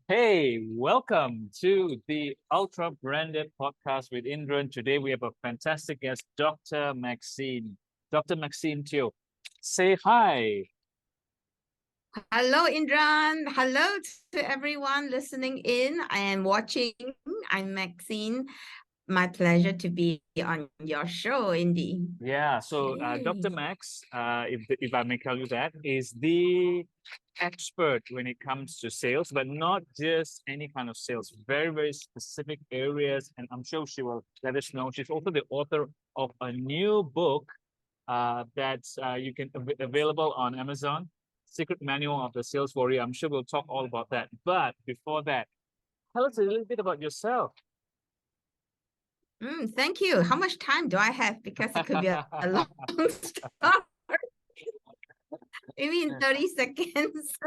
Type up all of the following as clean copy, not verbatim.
Hey, welcome to the Ultra Branded podcast with Indran. Today we have a fantastic guest, Dr. Maxine Teo. Say hi. Hello, Indran. Hello to everyone listening in and watching. I'm Maxine. My pleasure to be on your show, Indy. Yeah, so Dr. Yay. Max, if I may tell you that, is the expert when it comes to sales, but not just any kind of sales, very, very specific areas. And I'm sure she will let us know. She's also the author of a new book that's you can available on Amazon, Secret Manual of the Sales Warrior. I'm sure we'll talk all about that. But before that, tell us a little bit about yourself. Thank you. How much time do I have? Because it could be a long story. Maybe in 30 seconds.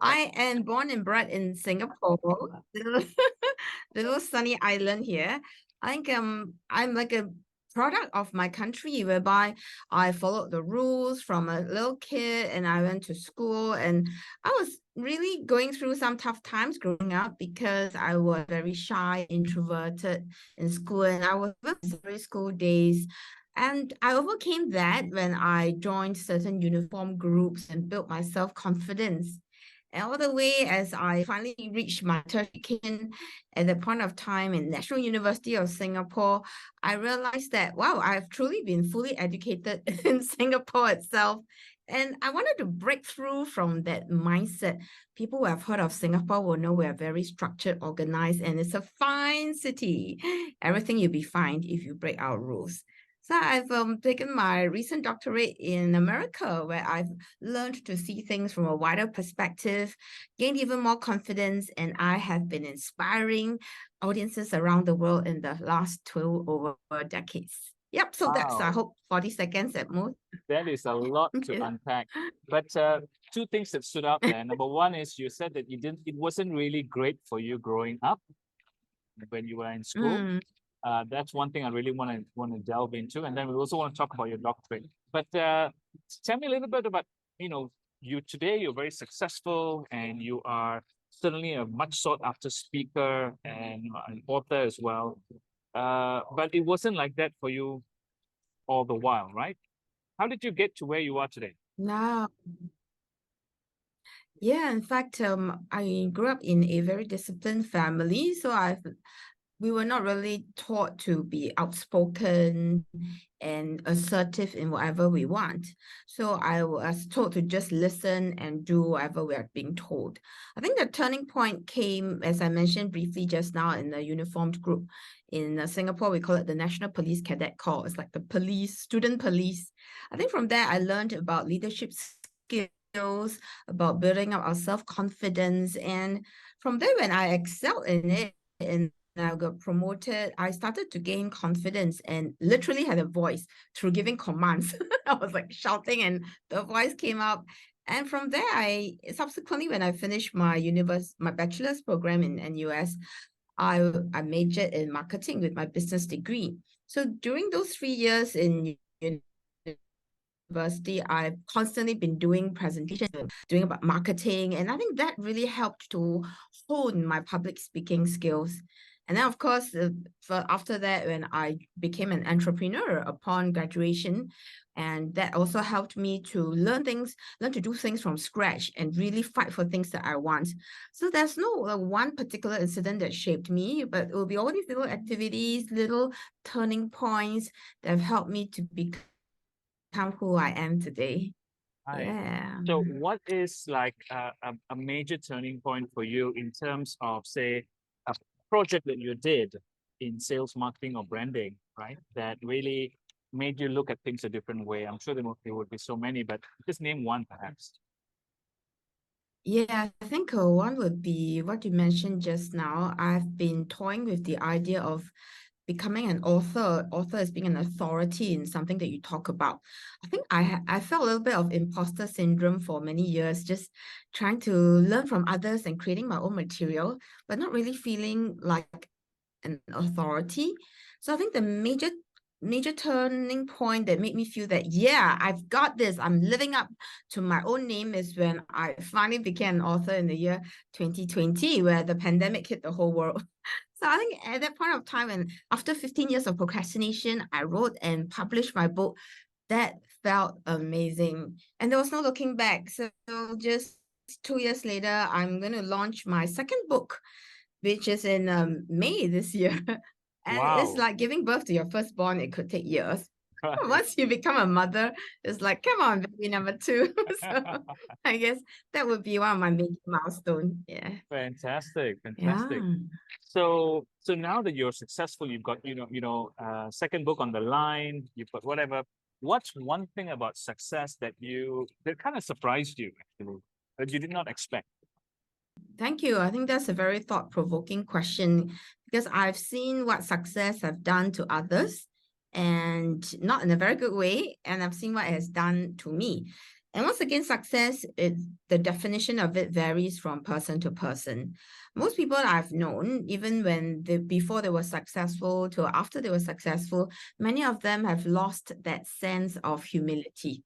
I am born and bred in Singapore, little sunny island here. I think I'm like a product of my country whereby I followed the rules from a little kid and I went to school and I was really going through some tough times growing up because I was very shy, introverted in school and I was very school days. And I overcame that when I joined certain uniform groups and built my self-confidence. And all the way as I finally reached my tertiary at the point of time in National University of Singapore, I realized that, wow, I've truly been fully educated in Singapore itself. And I wanted to break through from that mindset. People who have heard of Singapore will know we're very structured, organized, and it's a fine city. Everything you'll be fine if you break our rules. So I've taken my recent doctorate in America, where I've learned to see things from a wider perspective, gained even more confidence, and I have been inspiring audiences around the world in the last two over decades. Yep, so that's I Wow, hope 40 seconds at most. that is a lot to Yeah. unpack. But two things that stood out there. Number one is you said that it wasn't really great for you growing up when you were in school. Mm. That's one thing I really want to delve into, and then we also want to talk about your doctorate. But tell me a little bit about you today. You're very successful, and you are certainly a much sought after speaker and an author as well. But it wasn't like that for you all the while, right? How did you get to where you are today? Now, yeah, in fact, I grew up in a very disciplined family, so we were not really taught to be outspoken and assertive in whatever we want. So I was told to just listen and do whatever we are being told. I think the turning point came, as I mentioned briefly just now, in the uniformed group. In Singapore, we call it the National Police Cadet Corps. It's like the police, student police. I think from there, I learned about leadership skills, about building up our self-confidence. And from there, when I excelled in it, and I got promoted, I started to gain confidence and literally had a voice through giving commands. I was like shouting and the voice came up. And from there, I subsequently, when I finished my bachelor's program in NUS, I majored in marketing with my business degree. So during those 3 years in university, I've constantly been doing presentations, doing about marketing, and I think that really helped to hone my public speaking skills. And then, of course, after that, when I became an entrepreneur upon graduation, and that also helped me to learn to do things from scratch and really fight for things that I want. So there's no one particular incident that shaped me, but it will be all these little activities, little turning points that have helped me to become who I am today. Hi. Yeah. So, what is like a major turning point for you in terms of, say, a project that you did in sales, marketing, or branding, right? That really made you look at things a different way. I'm sure there would be so many, but just name one, perhaps. Yeah, I think one would be what you mentioned just now. I've been toying with the idea of becoming an author. Author is being an authority in something that you talk about. I think I felt a little bit of imposter syndrome for many years, just trying to learn from others and creating my own material, but not really feeling like an authority. So I think the major turning point that made me feel that, yeah, I've got this. I'm living up to my own name is when I finally became an author in the year 2020, where the pandemic hit the whole world. So I think at that point of time, and after 15 years of procrastination, I wrote and published my book. That felt amazing. And there was no looking back. So just 2 years later, I'm going to launch my second book, which is in May this year. And it's Wow. like giving birth to your firstborn, it could take years. Once you become a mother, it's like, come on, baby number two. So I guess that would be one of my major milestones. Yeah. Fantastic, fantastic. Yeah. So now that you're successful, you've got, second book on the line, you've got whatever. What's one thing about success that kind of surprised you actually, that you did not expect? Thank you. I think that's a very thought-provoking question because I've seen what success have done to others and not in a very good way. And I've seen what it has done to me. And once again, success, the definition of it varies from person to person. Most people I've known, even before they were successful to after they were successful, many of them have lost that sense of humility.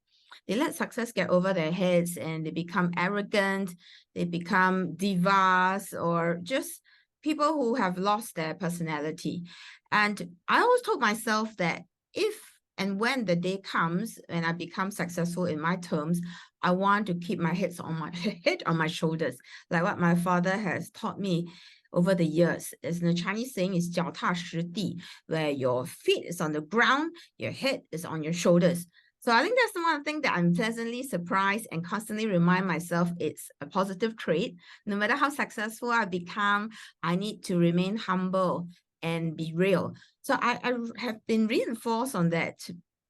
They let success get over their heads and they become arrogant, they become divas, or just people who have lost their personality. And I always told myself that if and when the day comes and I become successful in my terms, I want to keep my head on my shoulders, like what my father has taught me over the years. As the Chinese saying is 脚踏实地, where your feet is on the ground, your head is on your shoulders. So I think that's one thing that I'm pleasantly surprised and constantly remind myself it's a positive trait. No matter how successful I become, I need to remain humble and be real. So I have been reinforced on that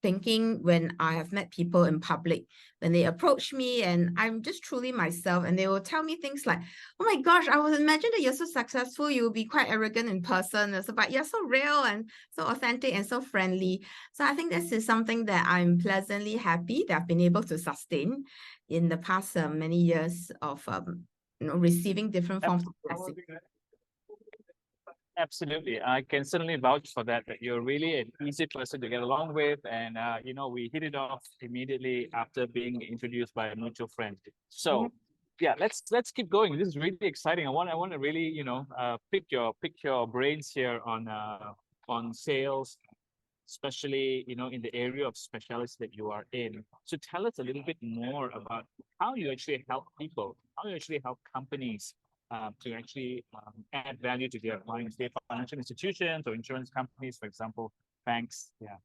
thinking when I have met people in public, when they approach me and I'm just truly myself and they will tell me things like, oh my gosh, I would imagine that you're so successful, you will be quite arrogant in person, but you're so real and so authentic and so friendly. So I think this is something that I'm pleasantly happy that I've been able to sustain in the past many years of receiving different forms of blessing. Absolutely. I can certainly vouch for that you're really an easy person to get along with. And, we hit it off immediately after being introduced by a mutual friend. So, yeah, let's keep going. This is really exciting. I want to really, pick your brains here on sales, especially, in the area of specialties that you are in. So tell us a little bit more about how you actually help people, how you actually help companies to actually add value to their clients, their financial institutions or insurance companies, for example, banks. Yeah.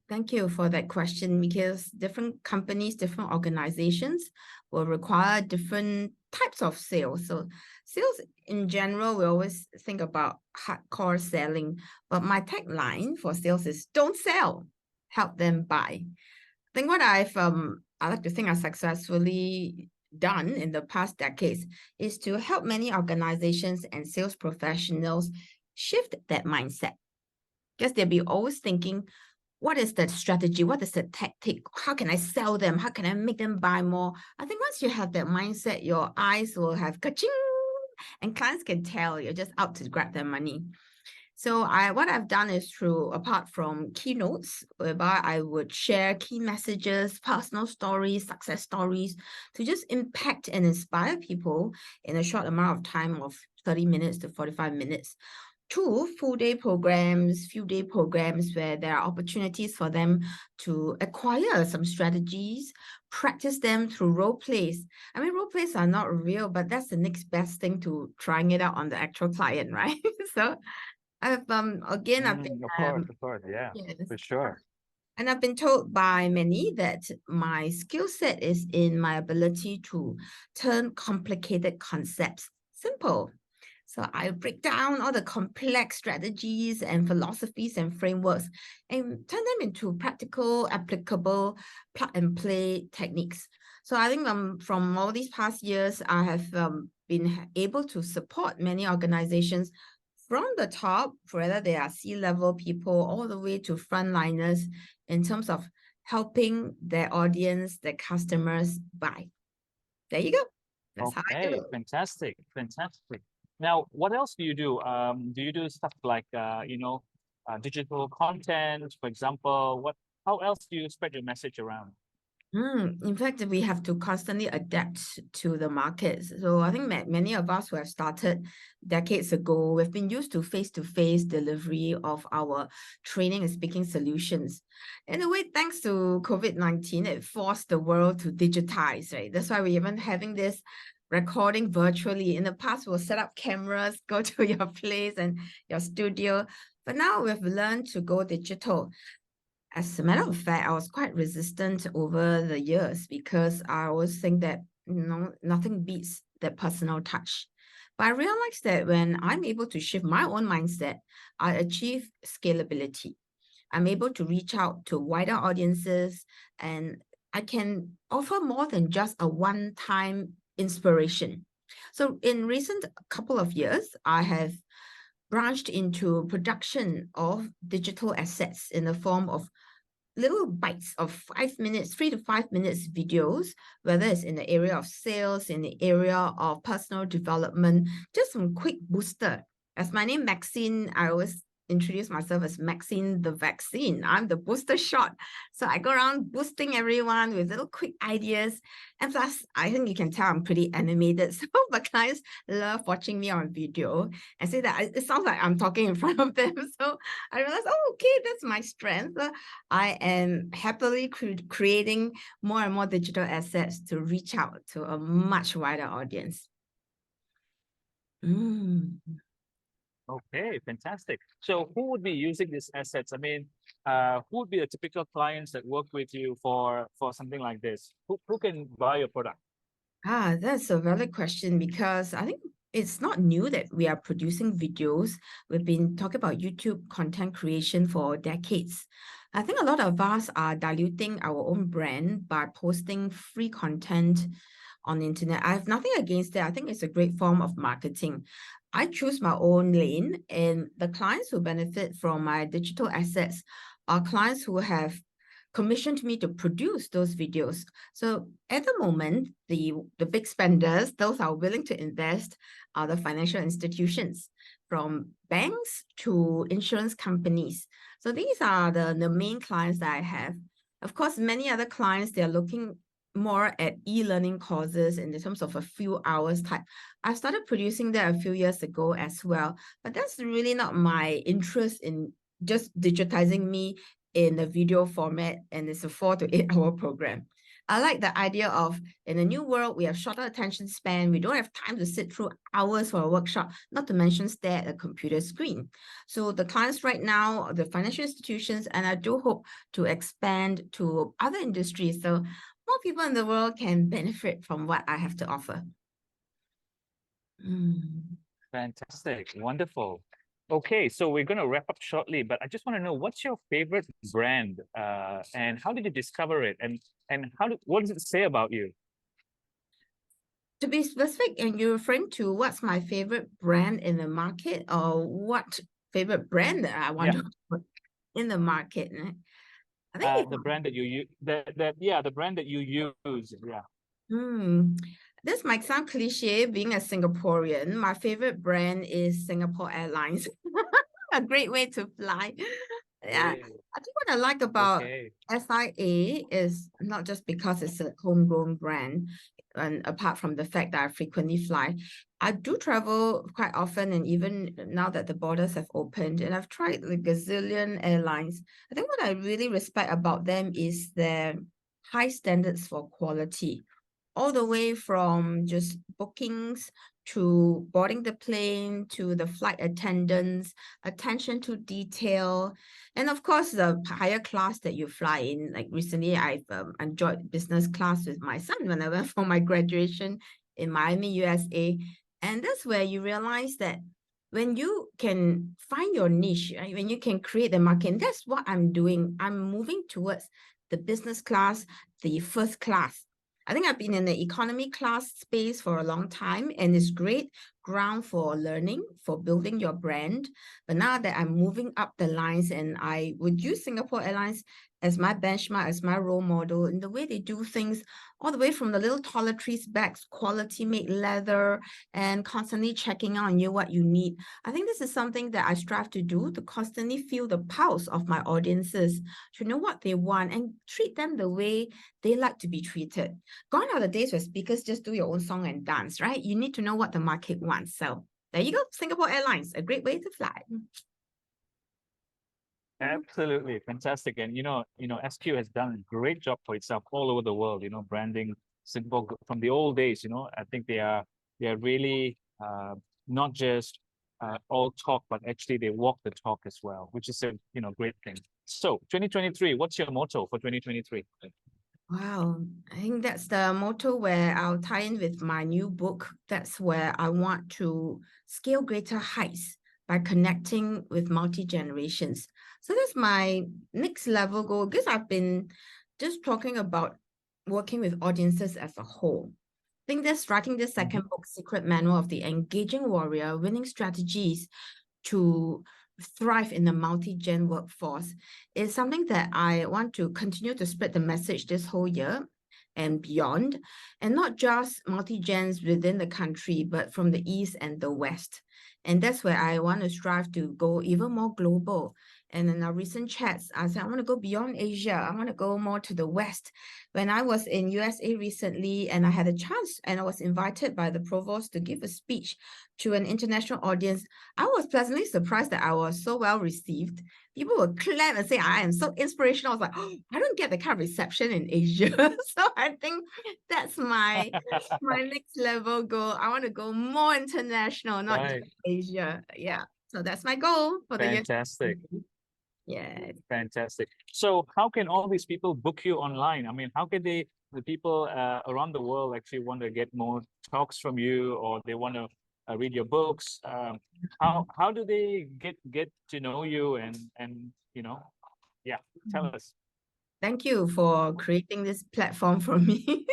Thank you for that question, because different companies, different organizations will require different types of sales. So sales in general, we always think about hardcore selling, but my tagline for sales is don't sell, help them buy. I think what I like to think I've successfully done in the past decades is to help many organizations and sales professionals shift that mindset. Because they'll be always thinking, what is the strategy? What is the tactic? How can I sell them? How can I make them buy more? I think once you have that mindset, your eyes will have ka-ching, and clients can tell you're just out to grab their money. So what I've done is apart from keynotes, whereby I would share key messages, personal stories, success stories, to just impact and inspire people in a short amount of time of 30 minutes to 45 minutes. 2 full-day programs, few-day programs where there are opportunities for them to acquire some strategies, practice them through role plays. I mean, role plays are not real, but that's the next best thing to trying it out on the actual client, right? So I've I've been Of course, yeah, yes. for sure. And I've been told by many that my skill set is in my ability to turn complicated concepts simple. So I break down all the complex strategies and philosophies and frameworks and turn them into practical, applicable, plug and play techniques. So I think from all these past years, I have been able to support many organizations from the top, whether they are C-level people, all the way to frontliners, in terms of helping their audience, their customers buy. There you go. That's how I do it. Fantastic, fantastic. Now, what else do you do? Do you do stuff like, digital content, for example? How else do you spread your message around? In fact, we have to constantly adapt to the markets. So I think many of us who have started decades ago, we've been used to face-to-face delivery of our training and speaking solutions. In a way, thanks to COVID-19, it forced the world to digitize, right? That's why we're even having this recording virtually. In the past, we'll set up cameras, go to your place and your studio. But now we've learned to go digital. As a matter of fact, I was quite resistant over the years because I always think that, nothing beats that personal touch. But I realized that when I'm able to shift my own mindset, I achieve scalability. I'm able to reach out to wider audiences, and I can offer more than just a one-time inspiration. So in recent couple of years, I have branched into production of digital assets in the form of little bites of 5 minutes, 3 to 5 minutes videos, whether it's in the area of sales, in the area of personal development, just some quick booster. As my name Maxine, I always introduce myself as Maxine the vaccine. I'm the booster shot. So I go around boosting everyone with little quick ideas. And plus, I think you can tell I'm pretty animated. So my clients love watching me on video and say that it sounds like I'm talking in front of them. So I realized, oh, okay, that's my strength. I am happily creating more and more digital assets to reach out to a much wider audience. Okay, fantastic. So who would be using these assets? I mean, who would be the typical clients that work with you for something like this? Who can buy your product? That's a valid question because I think it's not new that we are producing videos. We've been talking about YouTube content creation for decades. I think a lot of us are diluting our own brand by posting free content on the internet. I have nothing against it. I think it's a great form of marketing. I choose my own lane, and the clients who benefit from my digital assets are clients who have commissioned me to produce those videos. So at the moment, the big spenders, those are willing to invest, are the financial institutions, from banks to insurance companies. So these are the main clients that I have. Of course, many other clients, they're looking more at e-learning courses in terms of a few hours type. I started producing that a few years ago as well, but that's really not my interest in just digitizing me in a video format, and it's a 4 to 8 hour program. I like the idea of, in a new world, we have shorter attention span. We don't have time to sit through hours for a workshop, not to mention stare at a computer screen. So the clients right now are the financial institutions, and I do hope to expand to other industries so more people in the world can benefit from what I have to offer. Fantastic, wonderful. Okay, so we're going to wrap up shortly, but I just want to know, what's your favorite brand, and how did you discover it, and what does it say about you? To be specific, and you're referring to what's my favorite brand in the market, or what favorite brand that I want to put in the market? I think the brand that you use, the brand that you use, This might sound cliche, being a Singaporean. My favorite brand is Singapore Airlines. A great way to fly. Yeah, I think what I like about SIA is not just because it's a homegrown brand, and apart from the fact that I frequently fly, I do travel quite often, and even now that the borders have opened, and I've tried like gazillion airlines. I think what I really respect about them is their high standards for quality, all the way from just bookings to boarding the plane to the flight attendants, attention to detail, and of course the higher class that you fly in. Like recently, I've enjoyed business class with my son when I went for my graduation in Miami, USA, and that's where you realize that when you can find your niche, right? When you can create the market, and that's what I'm doing. I'm moving towards the business class, the first class. I think I've been in the economy class space for a long time, and it's great. ground for learning, for building your brand. But now that I'm moving up the lines, and I would use Singapore Airlines as my benchmark, as my role model in the way they do things, all the way from the little toiletries bags, quality made leather, and constantly checking on you what you need. I think this is something that I strive to do, to constantly feel the pulse of my audiences, to know what they want and treat them the way they like to be treated. Gone are the days where speakers just do your own song and dance, right? You need to know what the market wants. So there you go, Singapore Airlines, a great way to fly. Absolutely fantastic. And SQ has done a great job for itself all over the world, branding Singapore from the old days. I think they are really not just all talk, but actually they walk the talk as well, which is a great thing. So 2023, what's your motto for 2023? Wow, I think that's the motto where I'll tie in with my new book. That's where I want to scale greater heights by connecting with multi-generations. So that's my next level goal, because I've been just talking about working with audiences as a whole. I think that's writing the second book, Secret Manual of the Engaging Warrior, Winning Strategies to Thrive in the multi-gen workforce, is something that I want to continue to spread the message this whole year and beyond, and not just multi-gens within the country, but from the East and the West. And that's where I want to strive to go even more global. And in our recent chats, I said, I want to go beyond Asia. I want to go more to the West. When I was in USA recently, and I had a chance, and I was invited by the provost to give a speech to an international audience, I was pleasantly surprised that I was so well received. People would clap and say, I am so inspirational. I was like, oh, I don't get the kind of reception in Asia. So I think that's my next level goal. I want to go more international, not just Asia. Yeah. So that's my goal for the year. Fantastic. Yeah. Fantastic. So how can all these people book you online? I mean, how can the people around the world actually want to get more talks from you, or they want to read your books? How do they get to know you and yeah, tell us. Thank you for creating this platform for me.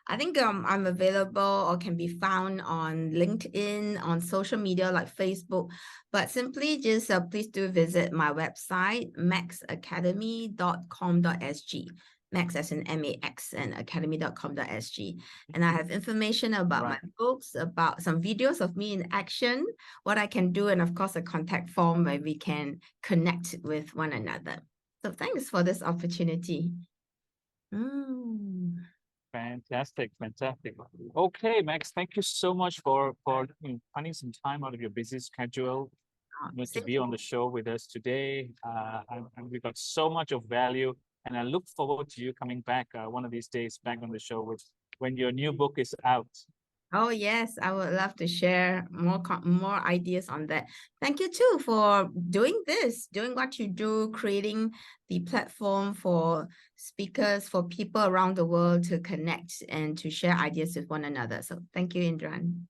I think I'm available or can be found on LinkedIn, on social media like Facebook, but simply just please do visit my website, maxacademy.com.sg. Max as in MAX and academy.com.sg. And I have information about my books, about some videos of me in action, what I can do, and of course a contact form where we can connect with one another. So thanks for this opportunity. Fantastic, fantastic. Okay, Max, thank you so much for finding some time out of your busy schedule to be on the show with us today. We got so much of value, and I look forward to you coming back one of these days back on the show when your new book is out. Oh, yes, I would love to share more ideas on that. Thank you too for doing this, doing what you do, creating the platform for speakers, for people around the world to connect and to share ideas with one another. So thank you, Indran.